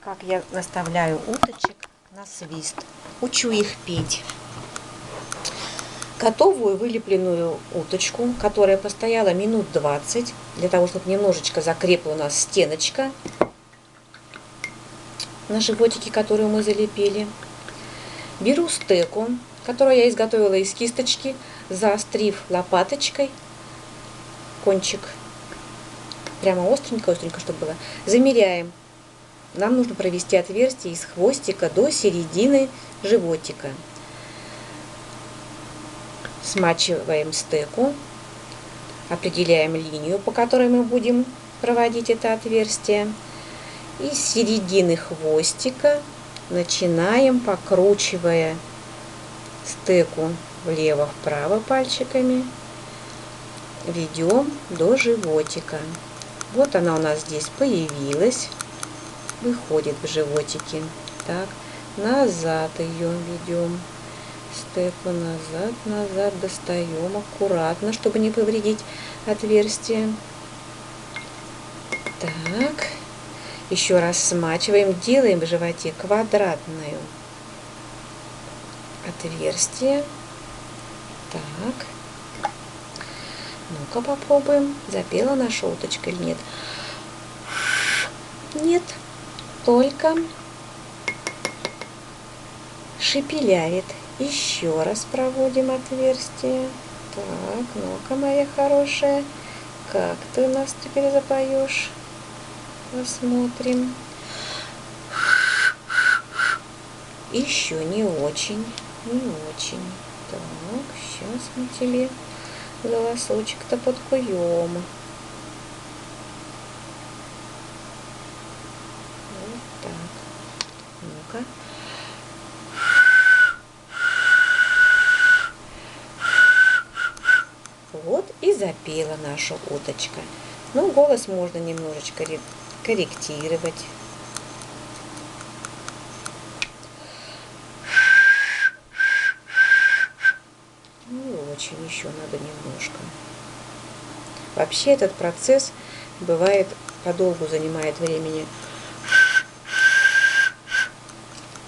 Как я наставляю уточек на свист. Учу их петь. Готовую вылепленную уточку, которая постояла минут 20, для того, чтобы немножечко закрепла у нас стеночка на животике, которую мы залепили. Беру стеку, которую я изготовила из кисточки, заострив лопаточкой кончик. Прямо остренько-остренько, чтобы было. Замеряем. Нам нужно провести отверстие из хвостика до середины животика. Смачиваем стеку, определяем линию, по которой мы будем проводить это отверстие. И с середины хвостика начинаем, покручивая стеку влево-вправо пальчиками, ведем до животика. Вот она у нас здесь появилась. Выходит в животике. Так, назад ее ведем. Стеку назад, назад достаем аккуратно, чтобы не повредить отверстие. Так, еще раз смачиваем, делаем в животе квадратное отверстие. Так, ну-ка попробуем, запела наша уточка или нет. Нет. Только шепелявит. Еще раз проводим отверстие. Так, ну-ка, моя хорошая, как ты у нас теперь запоешь? Посмотрим. Еще не очень, не очень. Так, сейчас мы тебе голосочек-то подкуем. Ну-ка. Вот и запела наша уточка. Ну, голос можно немножечко корректировать. Не очень, еще надо немножко. Вообще этот процесс бывает подолгу занимает времени.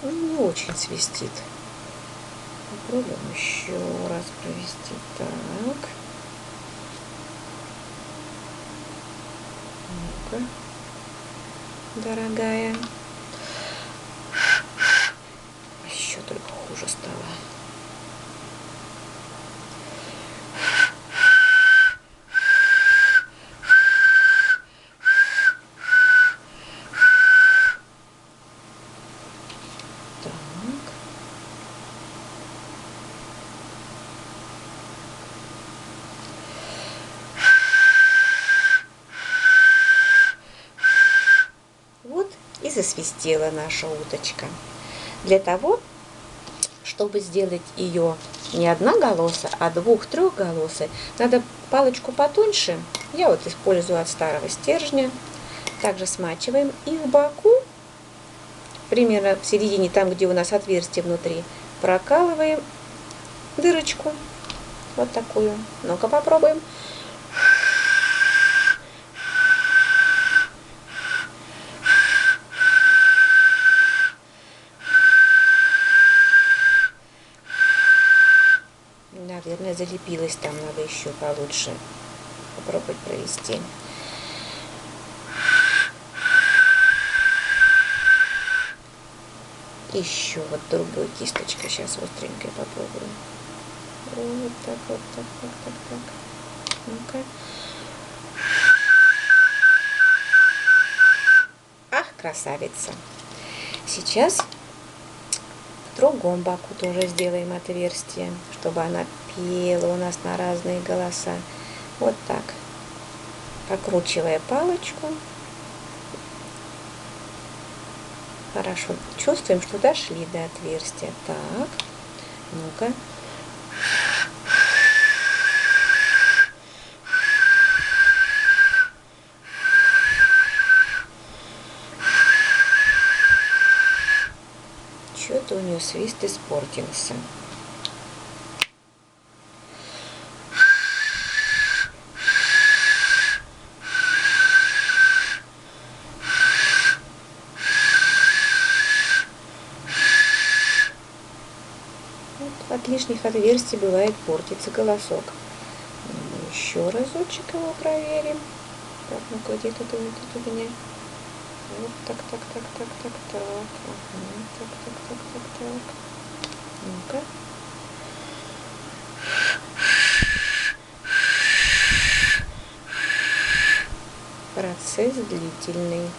Он не очень свистит. Попробуем еще раз провести. Так. Ну-ка, дорогая. Еще только хуже стало. И засвистела наша уточка. Для того, чтобы сделать ее не одноголосой, а двух-трехголосой, надо палочку потоньше. Я вот использую от старого стержня. Также смачиваем и в боку, примерно в середине, там, где у нас отверстие внутри, прокалываем дырочку. Вот такую. Ну-ка попробуем. Наверное, залепилась, там надо еще получше попробовать провести. Еще вот другой кисточкой сейчас остренькой попробую. Вот так, вот так, вот так, так. Ну-ка. Ах, красавица! Сейчас в другом боку тоже сделаем отверстие, чтобы она пела у нас на разные голоса. Вот так. Покручивая палочку. Хорошо. Чувствуем, что дошли до отверстия. Так. Ну-ка. Что-то у нее свист испортился. от лишних отверстий бывает портится голосок. Еще разочек его проверим. Так, ну-ка, где-то тут у меня. Вот так. Ага, так. Ну-ка. Процесс длительный.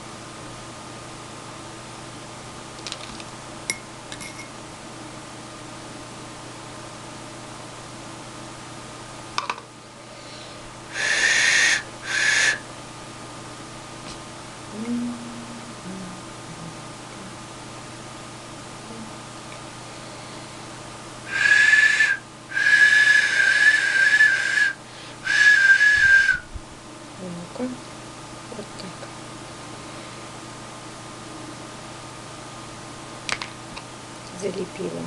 Ну-ка, вот так. Залепила.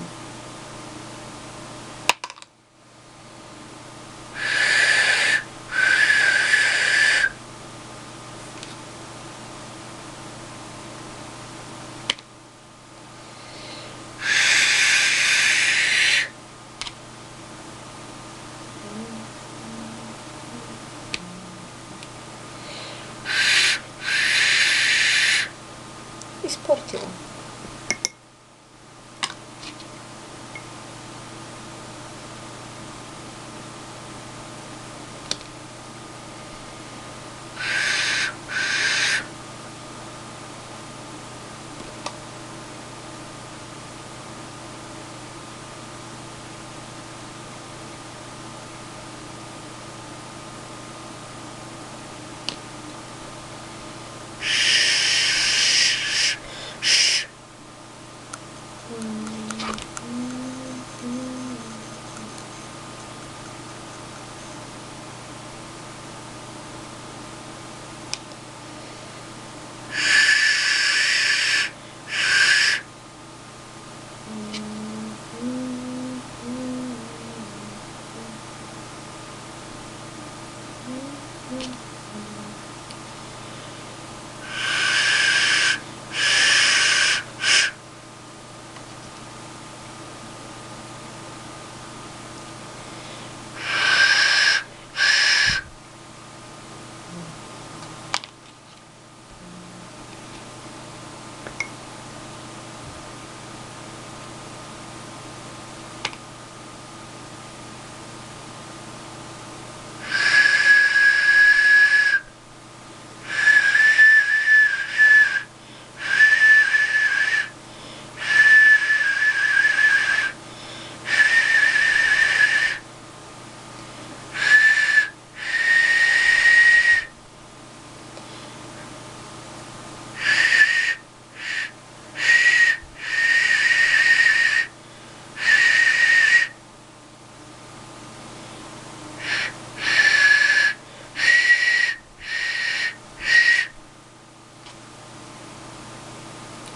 Испортила.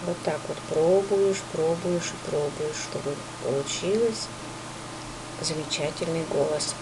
Вот так вот пробуешь, чтобы получилось замечательный голос.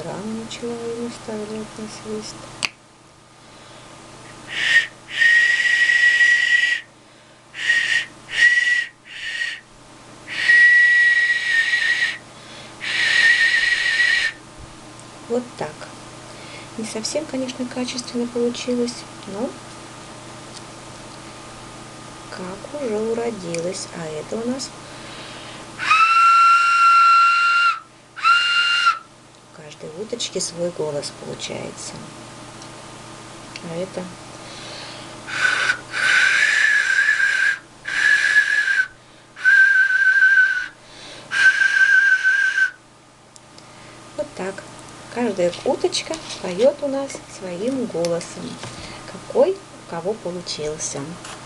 рано начала ему ставить на свист. Вот так. Не совсем, конечно, качественно получилось, но как уже уродилось. А это у нас у каждой уточки свой голос получается. А это вот так. Каждая уточка поет у нас своим голосом, какой у кого получился.